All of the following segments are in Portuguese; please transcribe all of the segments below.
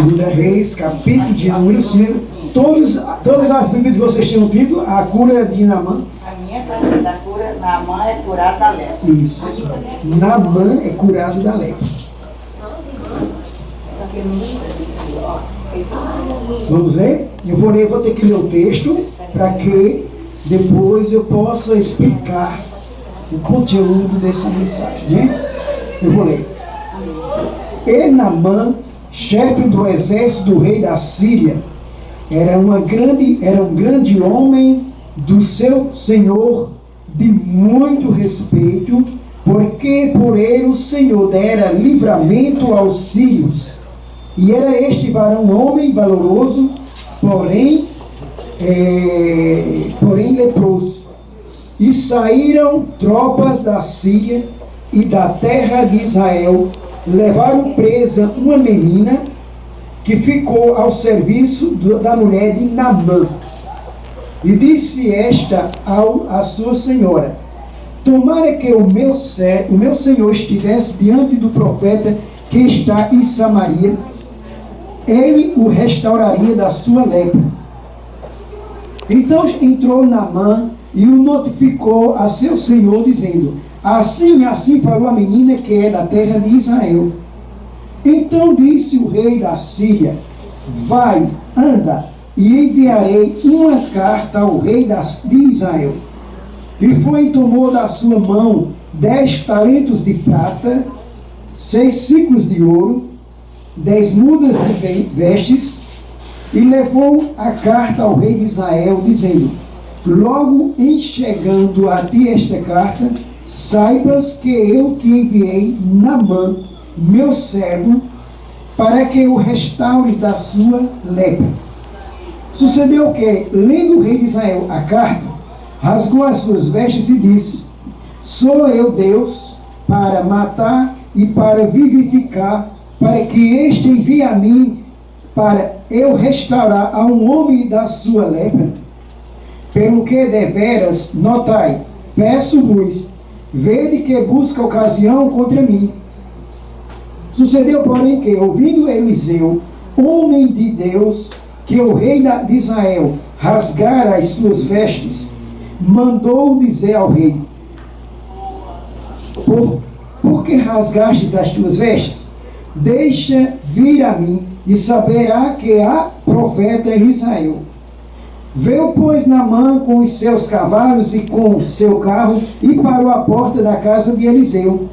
Segunda Reis, capítulo de número 5. Todas as Bíblias que vocês tinham lido, a cura de Naamã. A minha parte da cura, Naamã é curado da lepra. Isso. Naamã é curado da lepra. Vamos ver? Eu vou ter que ler o texto para que depois eu possa explicar o conteúdo dessa mensagem, né? Eu vou ler. E Naamã, chefe do exército do rei da Síria, era um grande homem do seu senhor, de muito respeito, porque por ele o Senhor dera livramento aos sírios. E era este varão homem valoroso, porém leproso. E saíram tropas da Síria e da terra de Israel, levaram presa uma menina que ficou ao serviço da mulher de Naamã. E disse esta à sua senhora: tomara que o meu senhor estivesse diante do profeta que está em Samaria, ele o restauraria da sua lepra. Então entrou Naamã e o notificou a seu senhor, dizendo: assim falou a menina que é da terra de Israel. Então disse o rei da Síria: vai, anda, e enviarei uma carta ao rei de Israel. E foi e tomou da sua mão 10 talentos de prata, 6 ciclos de ouro, 10 mudas de vestes, e levou a carta ao rei de Israel, dizendo: logo em chegando a ti esta carta, saibas que eu te enviei Naamã, meu servo, para que o restaures da sua lepra. Sucedeu que, lendo o rei de Israel a carta, rasgou as suas vestes e disse: sou eu Deus para matar e para vivificar, para que este envie a mim, para eu restaurar a um homem da sua lepra? Pelo que deveras, notai, peço-vos, vede que busca ocasião contra mim. Sucedeu, porém, que, ouvindo Eliseu, homem de Deus, que o rei de Israel rasgara as suas vestes, mandou dizer ao rei: por que rasgastes as tuas vestes? Deixa vir a mim, e saberá que há profeta em Israel. Veio, pois, Naamã com os seus cavalos e com o seu carro, e parou à porta da casa de Eliseu.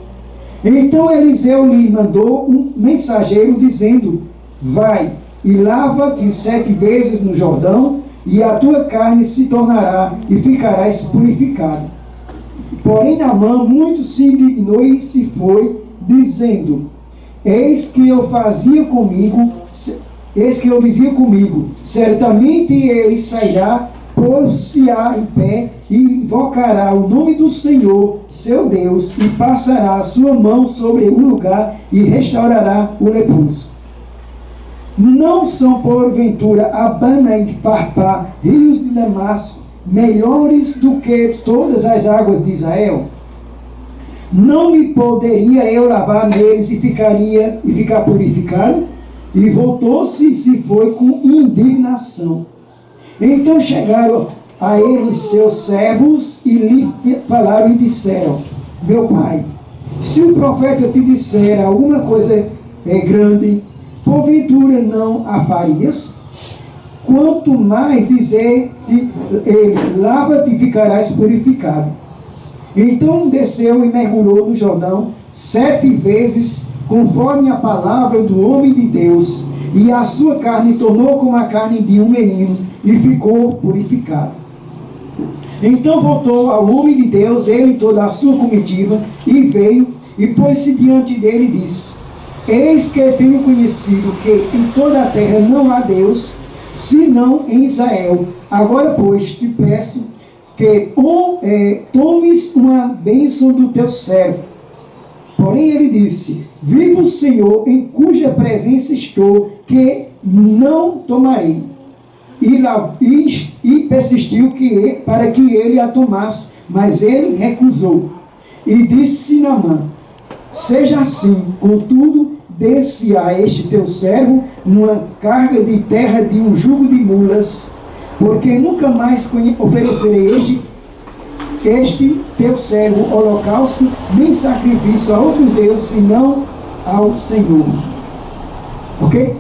Então Eliseu lhe mandou um mensageiro, dizendo: vai e lava-te 7 vezes no Jordão, e a tua carne se tornará, e ficarás purificado. Porém Naamã muito se indignou e se foi, dizendo: eis que eu dizia comigo, certamente ele sairá, pôr-se-á em pé, e invocará o nome do Senhor, seu Deus, e passará a sua mão sobre o lugar, e restaurará o leproso. Não são, porventura, Abana e Farpá, rios de Damasco, melhores do que todas as águas de Israel? Não me poderia eu lavar neles e ficar purificado? E voltou-se e se foi com indignação. Então chegaram a ele os seus servos e lhe falaram e disseram: meu pai, se o profeta te disser alguma coisa grande, porventura não a farias? Quanto mais dizer-te ele: lava-te e ficarás purificado. Então desceu e mergulhou no Jordão 7 vezes, conforme a palavra do homem de Deus, e a sua carne tornou como a carne de um menino, e ficou purificado. Então voltou ao homem de Deus, ele e toda a sua comitiva, e veio, e pôs-se diante dele e disse: eis que tenho conhecido que em toda a terra não há Deus, senão em Israel. Agora, pois, te peço que tomes uma bênção do teu servo. Porém ele disse: viva o Senhor, em cuja presença estou, que não tomarei. E persistiu para que ele a tomasse, mas ele recusou. E disse Naamã: seja assim, contudo, desse a este teu servo uma carga de terra de um jugo de mulas, porque nunca mais oferecerei este teu servo holocausto, nem sacrifício a outros deuses, senão ao Senhor. Ok?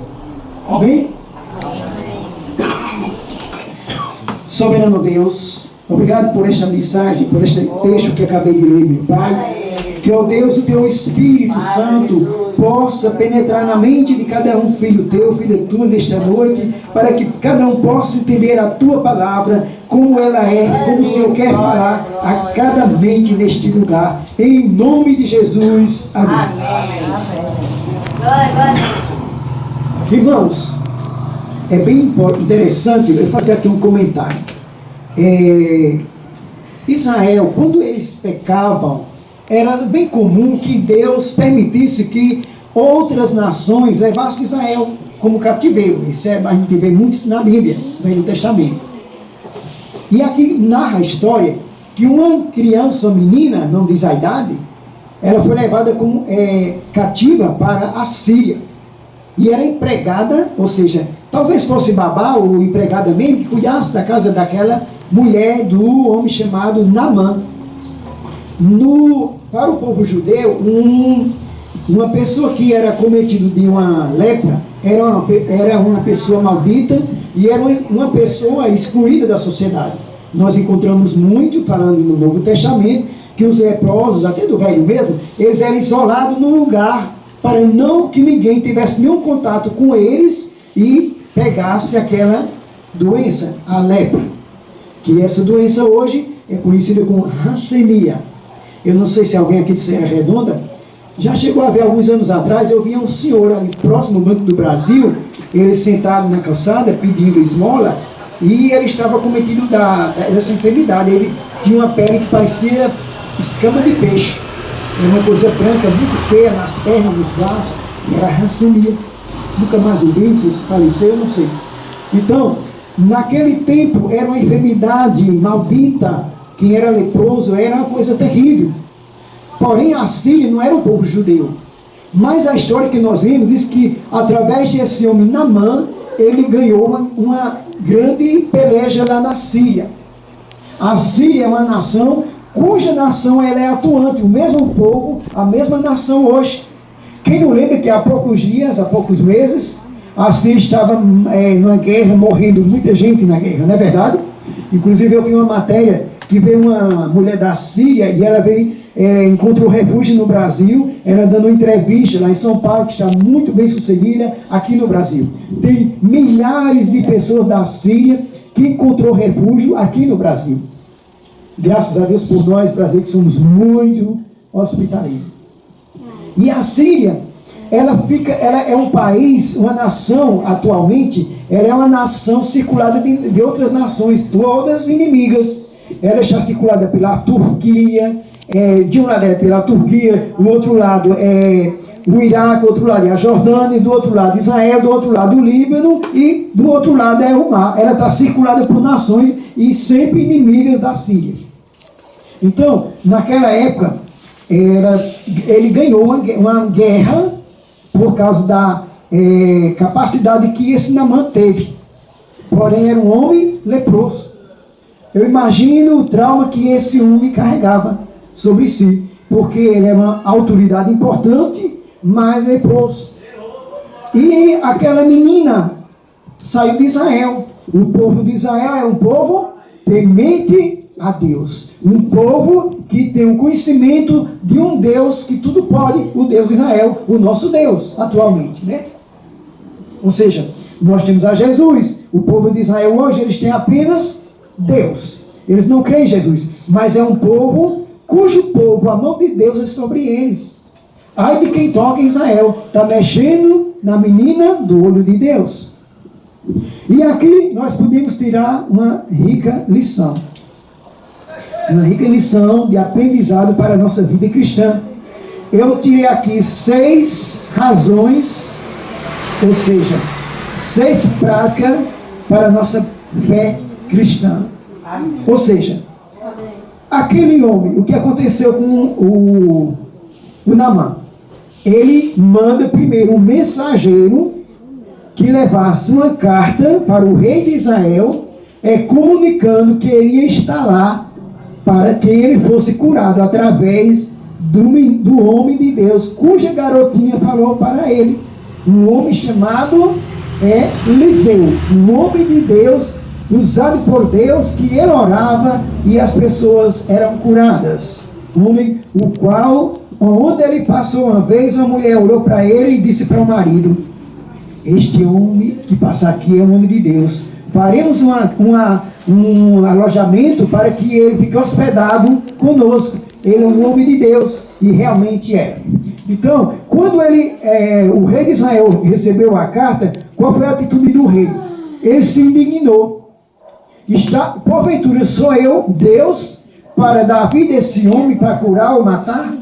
Amém? Soberano Deus, obrigado por esta mensagem, por este texto que acabei de ler, meu Pai. Que, ó Deus, o teu Espírito Santo possa penetrar na mente de cada um, filho teu, filha tua, nesta noite, para que cada um possa entender a tua palavra, como ela é, como o Senhor quer falar a cada mente neste lugar. Em nome de Jesus. Amém. Irmãos, é bem interessante, eu vou fazer aqui um comentário. Israel, quando eles pecavam, era bem comum que Deus permitisse que outras nações levassem Israel como cativeiro. Isso a gente vê muito na Bíblia, no Velho Testamento. E aqui narra a história que uma criança, uma menina, não diz a idade, ela foi levada como cativa para a Síria. E era empregada, ou seja, talvez fosse babá ou empregada mesmo, que cuidasse da casa daquela mulher do homem chamado Naamã. Para o povo judeu, uma pessoa que era cometido de uma lepra era uma pessoa maldita e era uma pessoa excluída da sociedade. Nós encontramos muito, falando no Novo Testamento, que os leprosos, até do Velho mesmo, eles eram isolados num lugar para não que ninguém tivesse nenhum contato com eles e pegasse aquela doença, a lepra. Que essa doença hoje é conhecida como rancenia. Eu não sei se alguém aqui de Serra Redonda já chegou a ver alguns anos atrás, eu via um senhor ali próximo ao Banco do Brasil, ele sentado na calçada pedindo esmola, e ele estava cometido dessa enfermidade. Ele tinha uma pele que parecia escama de peixe. Era uma coisa branca, muito feia nas pernas, nos braços, era rancenia. Nunca mais o vi, se faleceu, eu não sei. Então, naquele tempo era uma enfermidade maldita. Quem era leproso era uma coisa terrível. Porém, a Síria não era o povo judeu. Mas a história que nós vimos diz que, através desse homem Naamã, ele ganhou uma grande peleja lá na Síria. A Síria é uma nação cuja nação ela é atuante, o mesmo povo, a mesma nação hoje. Quem não lembra que há poucos dias, há poucos meses, a Síria estava numa guerra, morrendo muita gente na guerra, não é verdade? Inclusive eu vi uma matéria que veio uma mulher da Síria e ela veio, encontrou refúgio no Brasil, ela dando uma entrevista lá em São Paulo, que está muito bem sucedida aqui no Brasil. Tem milhares de pessoas da Síria que encontrou refúgio aqui no Brasil. Graças a Deus por nós, brasileiros, que somos muito hospitaleiros. E a Síria, ela é um país, uma nação, atualmente, ela é uma nação circulada de outras nações, todas inimigas. Ela está circulada pela Turquia, de um lado é pela Turquia, do outro lado é o Iraque, do outro lado é a Jordânia, do outro lado Israel, do outro lado o Líbano e do outro lado é o mar. Ela está circulada por nações e sempre inimigas da Síria. Então, naquela época, ele ganhou uma guerra por causa da capacidade que esse Naamã teve. Porém, era um homem leproso. Eu imagino o trauma que esse homem carregava sobre si, porque ele era uma autoridade importante, mas leproso. E aquela menina saiu de Israel. O povo de Israel é um povo temente a Deus. Um povo que tem um conhecimento de um Deus que tudo pode, o Deus de Israel, o nosso Deus, atualmente, né? Ou seja, nós temos a Jesus. O povo de Israel hoje, eles têm apenas Deus. Eles não creem em Jesus, mas é um povo cujo povo, a mão de Deus é sobre eles. Ai de quem toca em Israel, está mexendo na menina do olho de Deus. E aqui nós podemos tirar uma rica lição. Uma rica lição de aprendizado para a nossa vida cristã. Eu tirei aqui 6 razões, ou seja, 6 práticas para a nossa fé cristã. Ou seja, aquele homem, o que aconteceu com o Naamã? ele manda primeiro um mensageiro que levasse uma carta para o rei de Israel, comunicando que ele ia estar lá para que ele fosse curado através do homem de Deus, cuja garotinha falou para ele. Um homem chamado Eliseu, um homem de Deus, usado por Deus, que ele orava e as pessoas eram curadas. Um homem, o qual, onde ele passou uma vez, uma mulher olhou para ele e disse para o marido: este homem que passa aqui é um homem de Deus. Faremos um alojamento para que ele fique hospedado conosco. Ele é um homem de Deus. E realmente é. Então, quando o rei de Israel recebeu a carta, qual foi a atitude do rei? Ele se indignou. Porventura sou eu, Deus, para dar vida a esse homem, para curar ou matar?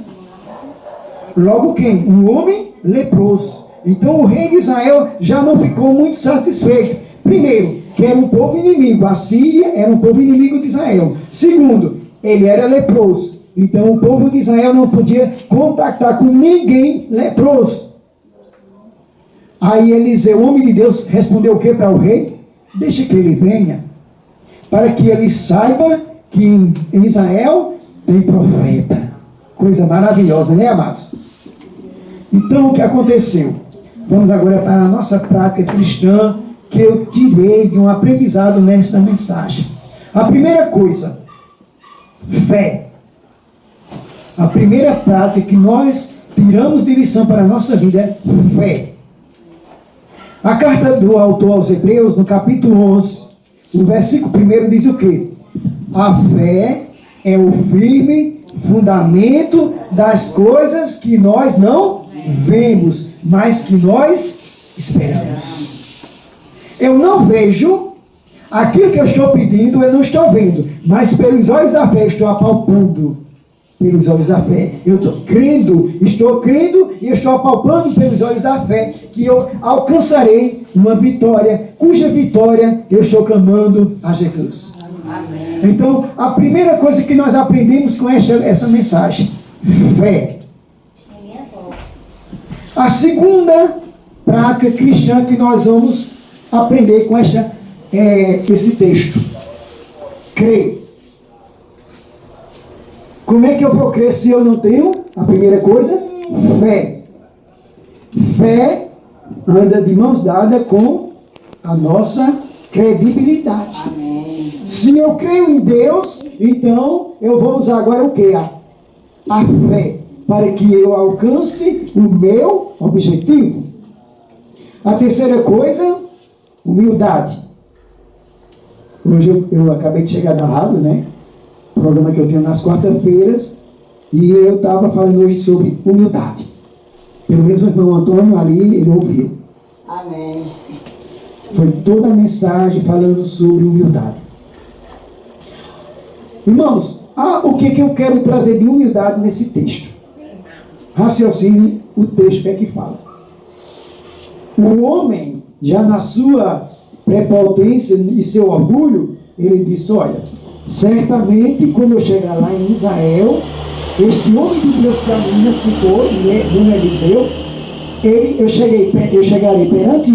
Logo quem? Um homem leproso. Então o rei de Israel já não ficou muito satisfeito. Primeiro, que era um povo inimigo. A Síria era um povo inimigo de Israel. Segundo, ele era leproso. Então o povo de Israel não podia contactar com ninguém leproso. Aí Eliseu, o homem de Deus, respondeu o que para o rei? Deixa que ele venha, para que ele saiba que em Israel tem profeta. Coisa maravilhosa, né, amados? Então o que aconteceu? Vamos agora para a nossa prática cristã, que eu tirei de um aprendizado nesta mensagem. A primeira coisa, fé. A primeira prática que nós tiramos de lição para a nossa vida é fé. A carta do autor aos Hebreus, no capítulo 11, o versículo 1 diz o quê? A fé é o firme fundamento das coisas que nós não vemos, mas que nós esperamos. Eu não vejo aquilo que eu estou pedindo, eu não estou vendo, mas pelos olhos da fé estou apalpando. Pelos olhos da fé, eu estou crendo e estou apalpando pelos olhos da fé que eu alcançarei uma vitória, cuja vitória eu estou clamando a Jesus. Amém. Então, a primeira coisa que nós aprendemos com essa mensagem, fé. A segunda prática cristã que nós vamos aprender com esse texto, crer. Como é que eu vou crer se eu não tenho? A primeira coisa, fé. Fé anda de mãos dadas com a nossa credibilidade. Amém. Se eu creio em Deus, então eu vou usar agora o que? A fé, para que eu alcance o meu objetivo. A terceira coisa, humildade. Hoje eu acabei de chegar da rádio, né? Programa que eu tenho nas quartas-feiras, e eu estava falando hoje sobre humildade. Pelo menos o irmão Antônio ali, ele ouviu. Amém. Foi toda a mensagem falando sobre humildade. Irmãos, o que eu quero trazer de humildade nesse texto? Raciocínio, o texto é que fala. O homem, já na sua prepotência e seu orgulho, ele disse: olha, certamente quando eu chegar lá em Israel, este homem de Deus que a menina citou, do Eliseu, eu chegarei perante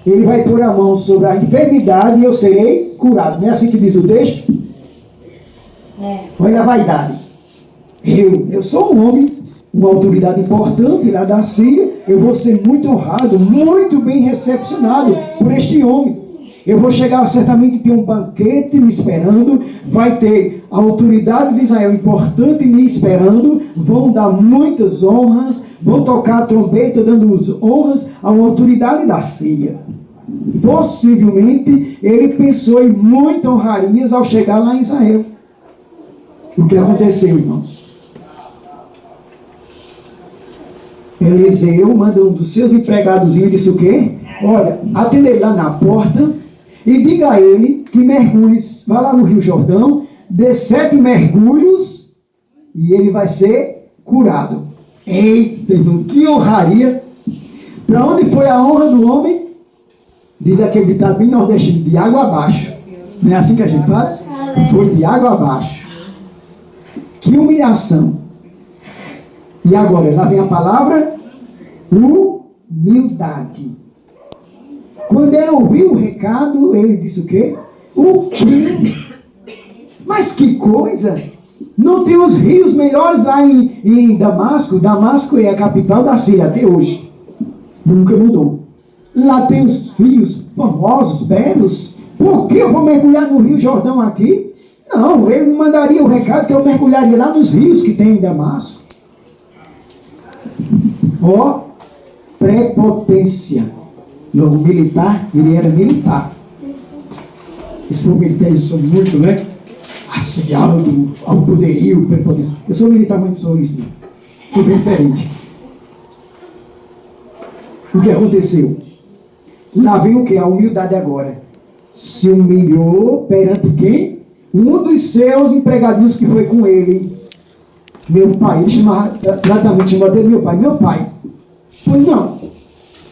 ele vai pôr a mão sobre a enfermidade e eu serei curado. Não é assim que diz o texto? Olha a vaidade. Eu sou um homem, uma autoridade importante lá da Síria, eu vou ser muito honrado, muito bem recepcionado por este homem. Eu vou chegar, certamente ter um banquete me esperando, vai ter autoridades de Israel importantes me esperando, vão dar muitas honras, vão tocar a trombeta dando honras a uma autoridade da Síria. Possivelmente ele pensou em muitas honrarias ao chegar lá em Israel. O que aconteceu, irmãos? Eliseu manda um dos seus empregados e disse o quê? Olha, atenda ele lá na porta e diga a ele que mergulhe, vá lá no Rio Jordão, dê 7 mergulhos e ele vai ser curado. Eita, irmão, que honraria! Para onde foi a honra do homem? Diz aquele ditado bem nordestino, de água abaixo. Não é assim que a gente faz? Foi de água abaixo. Que humilhação! E agora, lá vem a palavra Humildade. Quando ele ouviu o recado, ele disse o quê? O quê? Mas que coisa! Não tem os rios melhores lá em Damasco? Damasco é a capital da Síria até hoje. Nunca mudou. Lá tem os rios famosos, belos. Por que eu vou mergulhar no Rio Jordão aqui? Não, ele me mandaria o recado que eu mergulharia lá nos rios que tem em Damasco. Ó, prepotência. No militar, ele era militar. Esse militar, eles são muito, né? Assediado ao poderio, prepotência. Eu sou militar, mas não sou isso, não. Sou bem diferente. O que aconteceu? Lá vem o que? A humildade agora. Se humilhou perante quem? Um dos seus empregadinhos que foi com ele. Meu pai. Ele chamava, tratamente chamava dele meu pai. Meu pai. Pois não.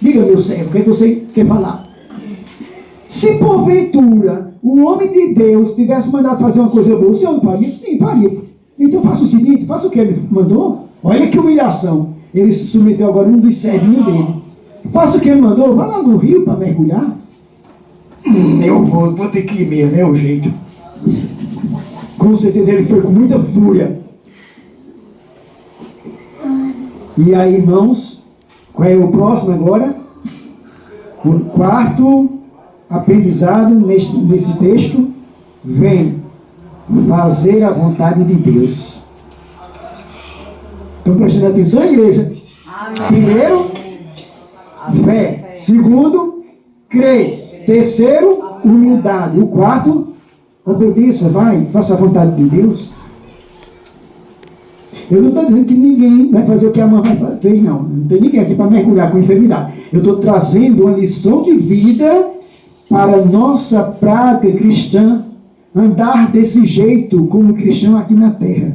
Diga, meu servo, o que é que você quer falar? Se porventura o homem de Deus tivesse mandado fazer uma coisa boa, o senhor não faria? Sim, faria. Então faça o seguinte, faça o que ele mandou. Olha que humilhação. Ele se submeteu agora a um dos servinhos dele. Faça o que ele mandou, vá lá no rio para mergulhar. Eu vou ter que ir mesmo, é o jeito. Com certeza ele foi com muita fúria. E aí, irmãos, qual é o próximo agora? O quarto aprendizado nesse texto vem fazer a vontade de Deus. Estão prestando atenção, igreja? Amém. Primeiro, fé. Segundo, crer. Terceiro, humildade. O quarto, obedeça, vai, faça a vontade de Deus. Eu não estou dizendo que ninguém vai fazer o que a mãe fez, não. Não tem ninguém aqui para mergulhar com enfermidade. Eu estou trazendo uma lição de vida para a nossa prática cristã, andar desse jeito como cristão aqui na terra.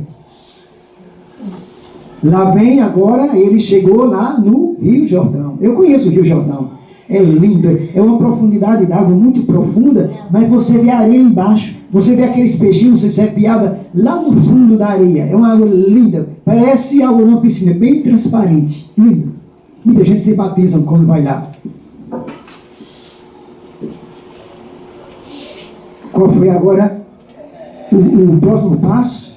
Lá vem agora, ele chegou lá no Rio Jordão. Eu conheço o Rio Jordão. É lindo, é uma profundidade de água muito profunda, mas você vê a areia embaixo, você vê aqueles peixinhos, você vê piaba lá no fundo da areia. É uma água linda, parece água numa piscina, bem transparente, lindo. Muita gente se batiza quando vai lá. Qual foi agora o próximo passo?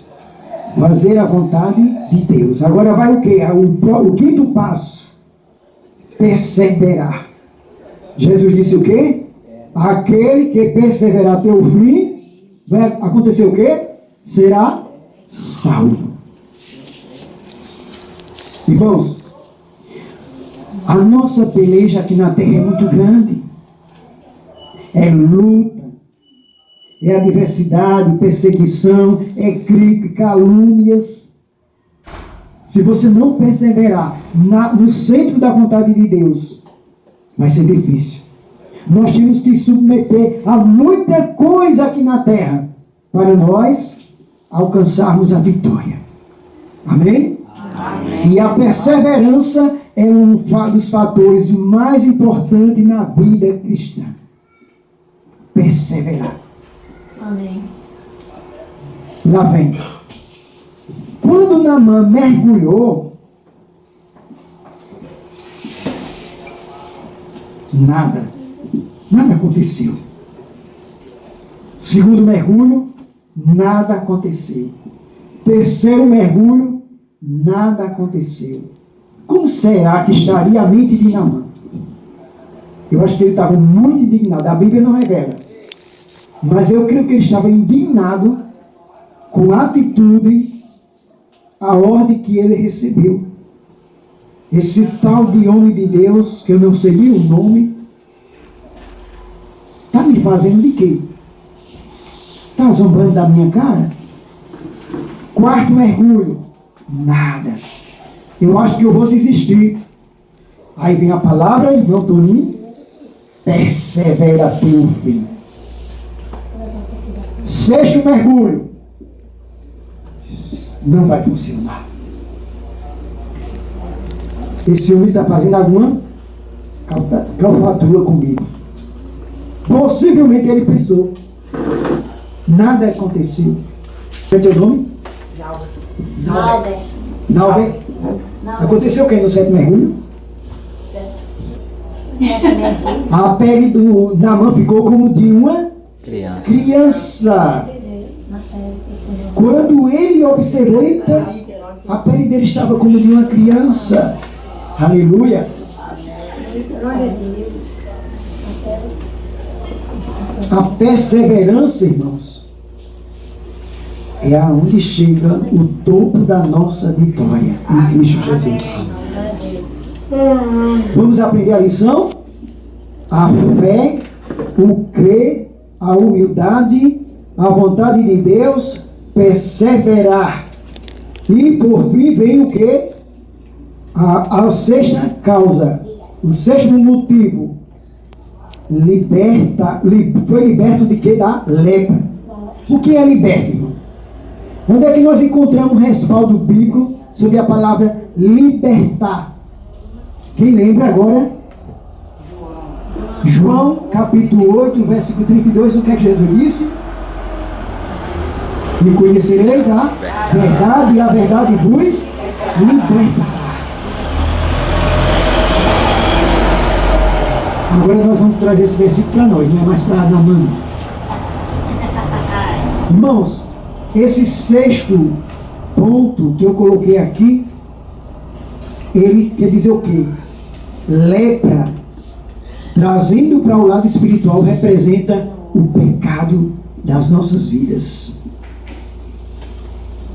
Fazer a vontade de Deus. Agora vai o quê? O quinto passo. Perseverar. Jesus disse o quê? Aquele que perseverar até o fim, vai acontecer o quê? Será salvo. Irmãos, a nossa peleja aqui na terra é muito grande. É luta, é adversidade, perseguição, é crítica, calúnias. Se você não perseverar no centro da vontade de Deus, vai ser difícil. Nós temos que submeter a muita coisa aqui na terra para nós alcançarmos a vitória. Amém? Amém. E a perseverança é um dos fatores mais importantes na vida cristã. Perseverar. Amém. Lá vem. Quando Naamã mergulhou, nada aconteceu. Segundo mergulho, nada aconteceu. Terceiro mergulho, nada aconteceu. Como será que estaria a mente de Naamã? Eu acho que ele estava muito indignado. A Bíblia não revela. Mas eu creio que ele estava indignado com a atitude, a ordem que ele recebeu. Esse tal de homem de Deus, que eu não sei nem o nome, está me fazendo de quê? Está zombando da minha cara? Quarto mergulho, nada. Eu acho que eu vou desistir. Aí vem a palavra, irmão Toninho, persevera até o fim. Sexto mergulho, não vai funcionar. Esse homem está fazendo alguma calfatura comigo. Possivelmente ele pensou. Nada aconteceu. Qual é o teu nome? Nalber. Nalber. Aconteceu o que no sétimo mergulho? A pele do Naamã ficou como de uma criança. Quando ele observou, eita, a pele dele estava como de uma criança. Aleluia. A perseverança, irmãos, é aonde chega o topo da nossa vitória em Cristo Jesus. Vamos aprender a lição? A fé, o crer, a humildade, a vontade de Deus, perseverar. E por fim vem o que? A sexta causa, o sexto motivo. Foi liberto de quê? Da lepra. O que é liberto, irmão? Onde é que nós encontramos um respaldo bíblico sobre a palavra libertar? Quem lembra agora? João capítulo 8, versículo 32, o que é que Jesus disse? E conhecereis a verdade, e a verdade vos libertará. Agora nós vamos trazer esse versículo para nós, não é mais para Naamã. Irmãos, esse sexto ponto que eu coloquei aqui, ele quer dizer o quê? Lepra, trazendo para o lado espiritual, representa o pecado das nossas vidas.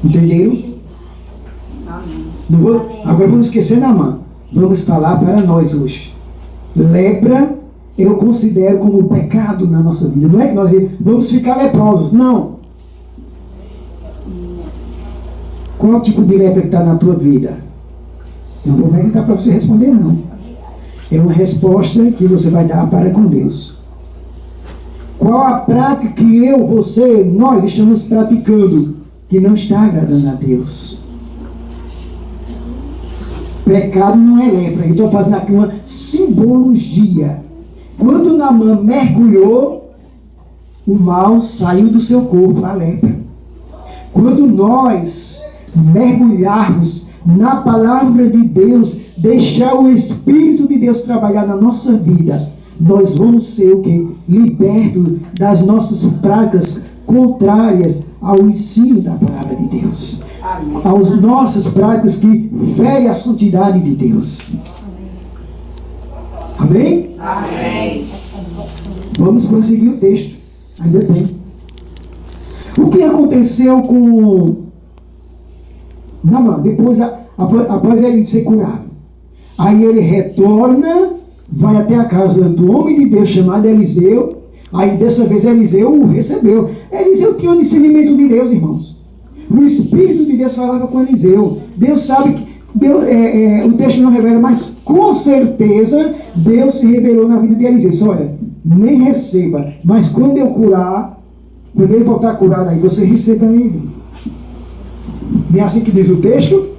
Entenderam? Agora vamos esquecer Naamã. Vamos falar para nós hoje. Lepra, eu considero como pecado na nossa vida. Não é que nós vamos ficar leprosos, não. Qual tipo de lepra que está na tua vida? Não vou perguntar para você responder, não. É uma resposta que você vai dar para com Deus. Qual a prática que eu, você, nós estamos praticando que não está agradando a Deus? Pecado não é lepra. Eu estou fazendo aqui uma simbologia. Quando Naamã mergulhou, o mal saiu do seu corpo, a lepra. Quando nós mergulharmos na palavra de Deus, deixar o Espírito de Deus trabalhar na nossa vida, nós vamos ser o quê? Libertos das nossas práticas contrárias ao ensino da palavra de Deus. Amém. Às nossas práticas que ferem a santidade de Deus. Amém? Amém. Vamos prosseguir o texto. Ainda tem. O que aconteceu com Naamã? Depois, após ele ser curado. Aí ele retorna, vai até a casa do homem de Deus chamado Eliseu. Aí dessa vez Eliseu o recebeu. Eliseu tinha o discernimento de Deus, irmãos. O Espírito de Deus falava com Eliseu. Deus sabe que o texto não revela, mas com certeza Deus se revelou na vida de Eliseu. Disse, olha, nem receba, mas quando eu curar, quando ele voltar curado, aí você receba ele. E é assim que diz o texto.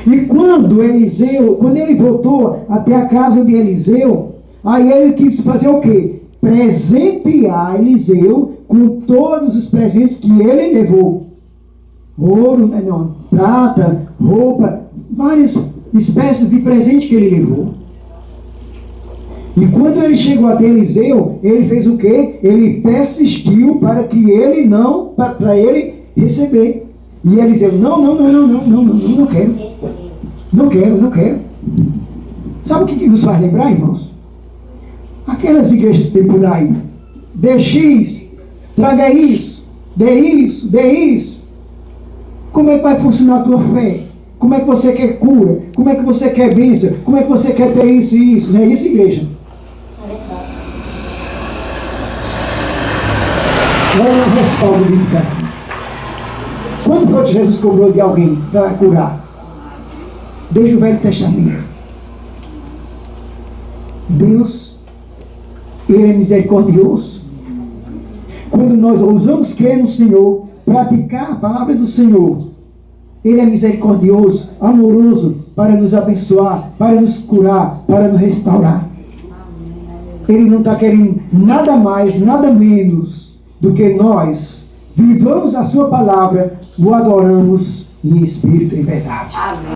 E quando ele voltou até a casa de Eliseu, aí ele quis fazer o quê? Presentear Eliseu com todos os presentes que ele levou. Ouro, prata, roupa, várias espécies de presente que ele levou. E quando ele chegou até Eliseu, ele fez o quê? Ele persistiu para que ele para ele receber. E Eliseu, não quero. Não quero. Sabe o que nos faz lembrar, irmãos? Aquelas igrejas que tem por aí. Dê X, traga isso, dê isso. Como é que vai funcionar a tua fé? Como é que você quer cura? Como é que você quer bênção? Como é que você quer ter isso e isso? Não é isso, igreja? Olha o respaldo bíblico. Quando foi que Jesus cobrou de alguém para curar? Desde o Velho Testamento. Deus, Ele é misericordioso. Quando nós ousamos crer no Senhor, praticar a palavra do Senhor, Ele é misericordioso, amoroso, para nos abençoar, para nos curar, para nos restaurar. Ele não está querendo nada mais, nada menos do que nós vivamos a sua palavra, o adoramos em espírito e verdade. Amém.